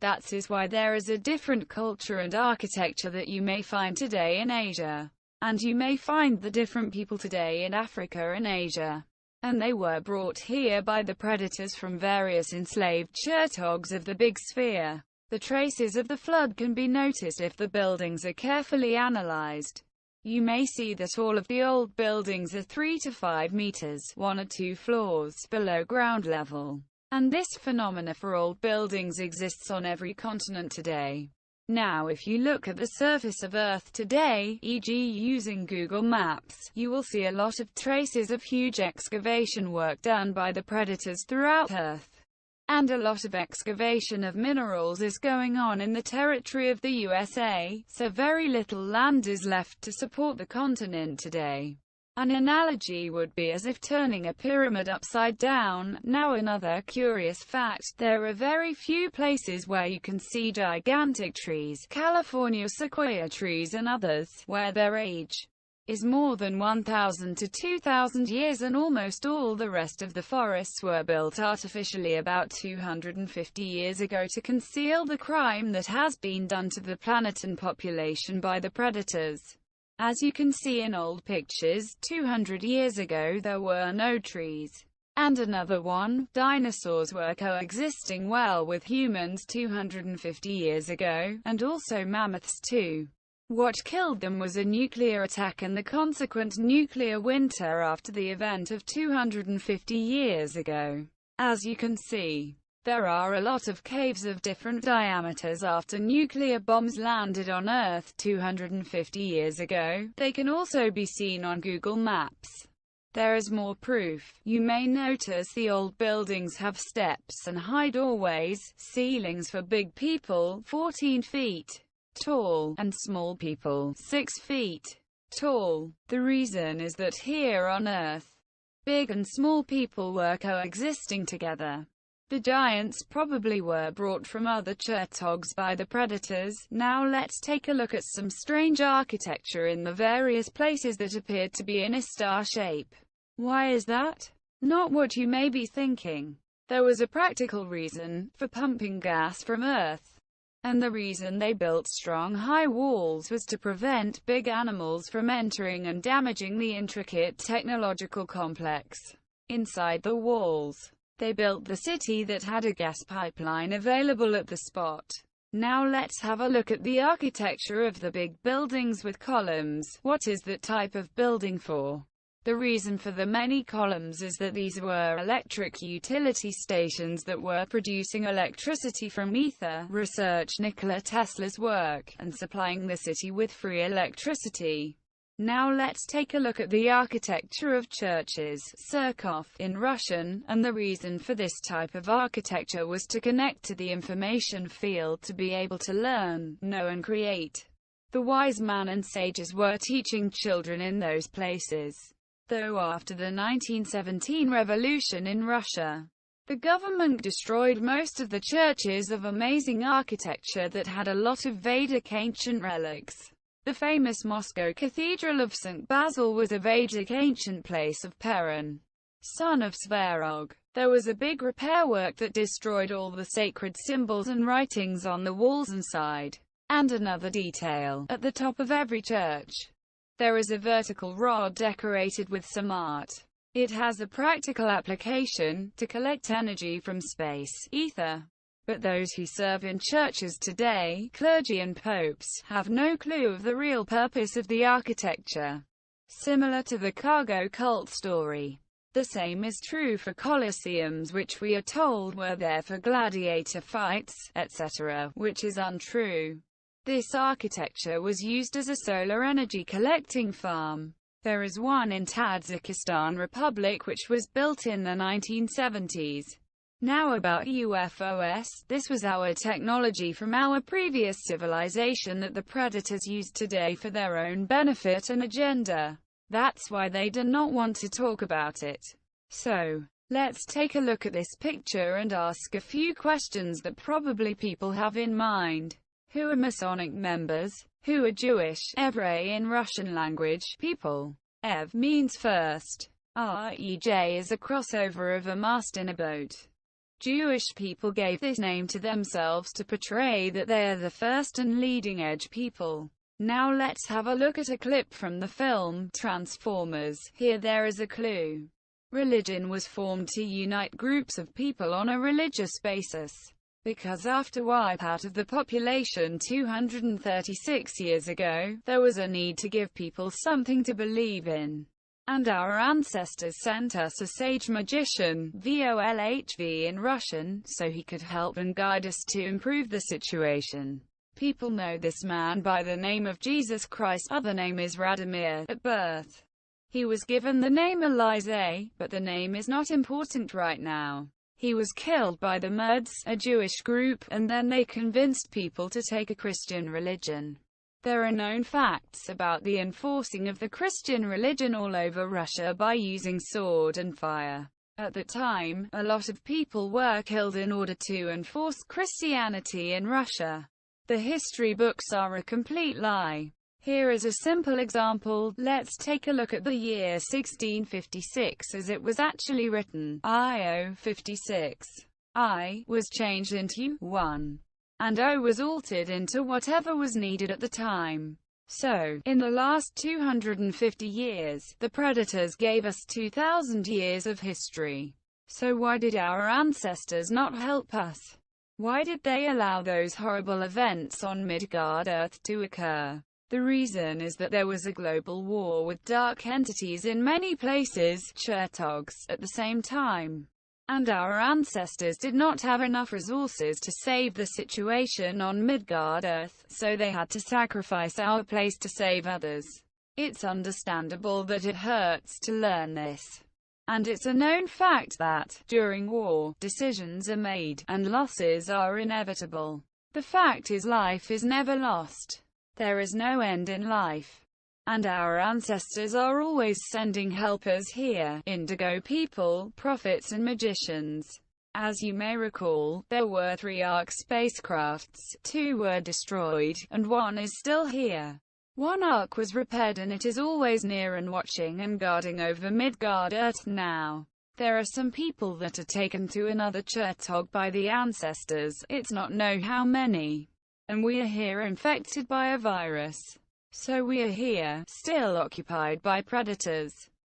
That is why there is a different culture and architecture that you may find today in Asia. And you may find the different people today in Africa and Asia. And they were brought here by the predators from various enslaved chertogs of the Big Sphere. The traces of the flood can be noticed if the buildings are carefully analyzed. You may see that all of the old buildings are 3 to 5 meters, 1 or 2 floors, below ground level. And this phenomena for old buildings exists on every continent today. Now if you look at the surface of Earth today, e.g. using Google Maps, you will see a lot of traces of huge excavation work done by the predators throughout Earth. And a lot of excavation of minerals is going on in the territory of the USA, so very little land is left to support the continent today. An analogy would be as if turning a pyramid upside down. Now another curious fact, there are very few places where you can see gigantic trees, California sequoia trees and others, where their age is more than 1,000 to 2,000 years, and almost all the rest of the forests were built artificially about 250 years ago to conceal the crime that has been done to the planet and population by the predators. As you can see in old pictures, 200 years ago there were no trees. And another one, dinosaurs were coexisting well with humans 250 years ago, and also mammoths too. What killed them was a nuclear attack and the consequent nuclear winter after the event of 250 years ago. As you can see, there are a lot of caves of different diameters after nuclear bombs landed on Earth 250 years ago. They can also be seen on Google Maps. There is more proof. You may notice the old buildings have steps and high doorways, ceilings for big people, 14 feet tall, and small people, 6 feet tall. The reason is that here on Earth, big and small people were coexisting together. The giants probably were brought from other chertogs by the predators. Now let's take a look at some strange architecture in the various places that appeared to be in a star shape. Why is that? Not what you may be thinking. There was a practical reason for pumping gas from Earth. And the reason they built strong high walls was to prevent big animals from entering and damaging the intricate technological complex inside the walls. They built the city that had a gas pipeline available at the spot. Now let's have a look at the architecture of the big buildings with columns. What is that type of building for? The reason for the many columns is that these were electric utility stations that were producing electricity from ether, research Nikola Tesla's work, and supplying the city with free electricity. Now let's take a look at the architecture of churches, Spherical, in Russian, and the reason for this type of architecture was to connect to the information field to be able to learn, know and create. The wise man and sages were teaching children in those places. Though after the 1917 revolution in Russia, the government destroyed most of the churches of amazing architecture that had a lot of Vedic ancient relics. The famous Moscow Cathedral of St. Basil was a Vedic ancient place of Perun, son of Spherical. There was a big repair work that destroyed all the sacred symbols and writings on the walls inside. And another detail, at the top of every church, there is a vertical rod decorated with some art. It has a practical application, to collect energy from space, ether. But those who serve in churches today, clergy and popes, have no clue of the real purpose of the architecture. Similar to the cargo cult story. The same is true for colosseums, which we are told were there for gladiator fights, etc., which is untrue. This architecture was used as a solar energy collecting farm. There is one in Tajikistan Republic which was built in the 1970s. Now about UFOs, this was our technology from our previous civilization that the predators use today for their own benefit and agenda. That's why they do not want to talk about it. So, let's take a look at this picture and ask a few questions that probably people have in mind. Who are Masonic members? Who are Jewish, Evray in Russian language, people? Ev means first. Rej is a crossover of a mast in a boat. Jewish people gave this name to themselves to portray that they are the first and leading-edge people. Now let's have a look at a clip from the film Transformers. Here there is a clue. Religion was formed to unite groups of people on a religious basis. Because after wipeout of the population 236 years ago, there was a need to give people something to believe in. And our ancestors sent us a sage magician, Vyacheslav in Russian, so he could help and guide us to improve the situation. People know this man by the name of Jesus Christ, other name is Radomir. At birth, he was given the name Elysee, but the name is not important right now. He was killed by the Murds, a Jewish group, and then they convinced people to take a Christian religion. There are known facts about the enforcing of the Christian religion all over Russia by using sword and fire. At the time, a lot of people were killed in order to enforce Christianity in Russia. The history books are a complete lie. Here is a simple example. Let's take a look at the year 1656 as it was actually written. I 56. I was changed into 1. And O was altered into whatever was needed at the time. So, in the last 250 years, the predators gave us 2,000 years of history. So why did our ancestors not help us? Why did they allow those horrible events on Midgard-Earth to occur? The reason is that there was a global war with dark entities in many places, Chertogs, at the same time. And our ancestors did not have enough resources to save the situation on Midgard-Earth, so they had to sacrifice our place to save others. It's understandable that it hurts to learn this. And it's a known fact that, during war, decisions are made, and losses are inevitable. The fact is life is never lost. There is no end in life. And our ancestors are always sending helpers here, indigo people, prophets and magicians. As you may recall, there were 3 Ark spacecrafts, 2 were destroyed, and 1 is still here. 1 Ark was repaired and it is always near and watching and guarding over Midgard-Earth now. There are some people that are taken to another Chertog by the ancestors, it's not know how many. And we are here infected by a virus. So we are here, still occupied by predators.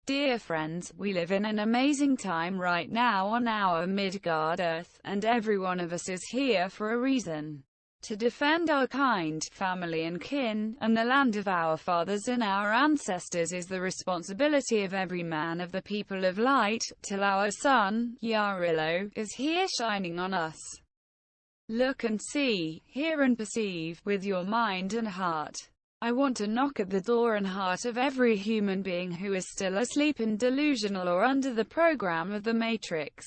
Dear friends, we live in an amazing time right now on our Midgard-Earth, and every one of us is here for a reason. To defend our kind, family and kin, and the land of our fathers and our ancestors is the responsibility of every man of the people of light, till our sun, Yarilo, is here shining on us. Look and see, hear and perceive, with your mind and heart. I want to knock at the door and heart of every human being who is still asleep and delusional or under the program of the Matrix.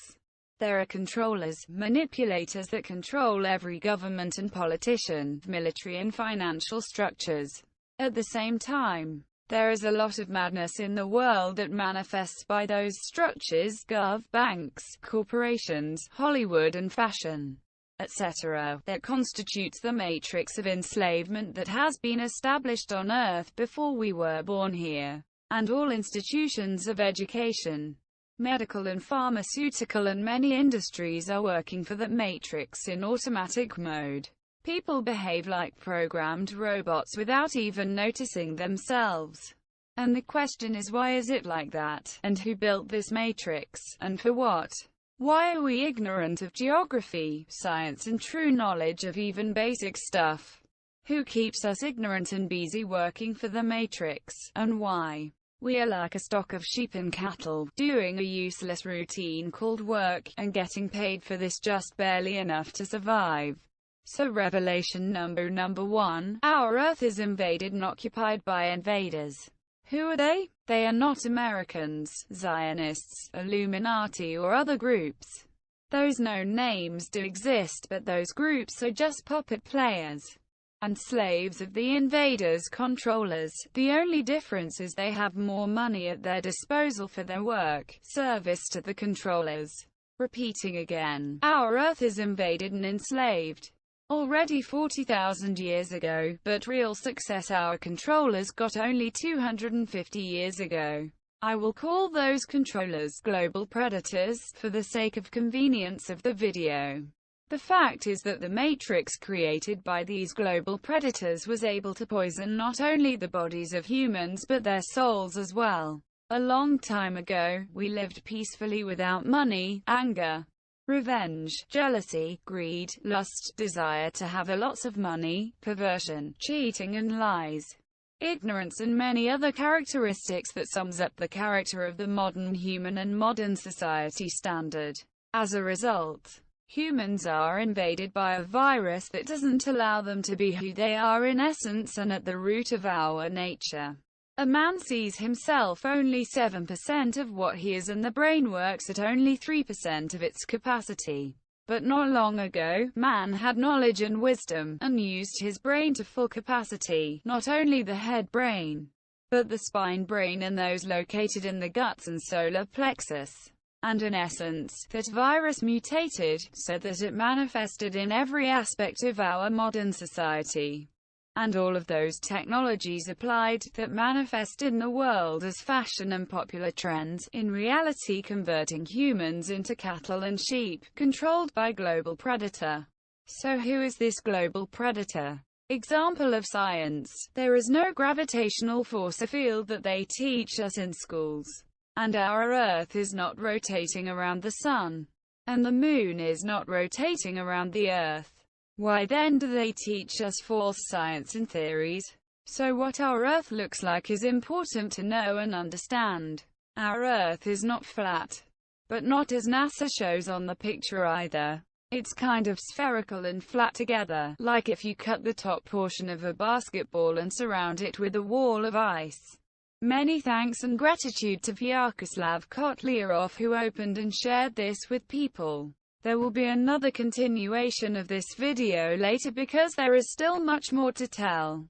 There are controllers, manipulators that control every government and politician, military and financial structures. At the same time, there is a lot of madness in the world that manifests by those structures, banks, corporations, Hollywood and fashion, etc., that constitutes the matrix of enslavement that has been established on Earth before we were born here. And all institutions of education, medical and pharmaceutical and many industries are working for that matrix in automatic mode. People behave like programmed robots without even noticing themselves. And the question is, why is it like that? And who built this matrix? And for what? Why are we ignorant of geography, science and true knowledge of even basic stuff? Who keeps us ignorant and busy working for the matrix? And why? We are like a stock of sheep and cattle, doing a useless routine called work, and getting paid for this just barely enough to survive. So revelation number 1, our Earth is invaded and occupied by invaders. Who are they? They are not Americans, Zionists, Illuminati or other groups. Those known names do exist, but those groups are just puppet players and slaves of the invaders' controllers. The only difference is they have more money at their disposal for their work, service to the controllers. Repeating again, our Earth is invaded and enslaved. Already 40,000 years ago, but real success our controllers got only 250 years ago. I will call those controllers global predators, for the sake of convenience of the video. The fact is that the matrix created by these global predators was able to poison not only the bodies of humans but their souls as well. A long time ago, we lived peacefully without money, anger, revenge, jealousy, greed, lust, desire to have lots of money, perversion, cheating and lies, ignorance and many other characteristics that sums up the character of the modern human and modern society standard. As a result, humans are invaded by a virus that doesn't allow them to be who they are in essence and at the root of our nature. A man sees himself only 7% of what he is and the brain works at only 3% of its capacity. But not long ago, man had knowledge and wisdom, and used his brain to full capacity, not only the head brain, but the spine brain and those located in the guts and solar plexus. And in essence, that virus mutated, so that it manifested in every aspect of our modern society. And all of those technologies applied, that manifest in the world as fashion and popular trends, in reality converting humans into cattle and sheep, controlled by global predator. So who is this global predator? Example of science. There is no gravitational force field that they teach us in schools. And our Earth is not rotating around the Sun. And the Moon is not rotating around the Earth. Why then do they teach us false science and theories? So what our Earth looks like is important to know and understand. Our Earth is not flat. But not as NASA shows on the picture either. It's kind of spherical and flat together, like if you cut the top portion of a basketball and surround it with a wall of ice. Many thanks and gratitude to Vyacheslav Kotlyarov who opened and shared this with people. There will be another continuation of this video later because there is still much more to tell.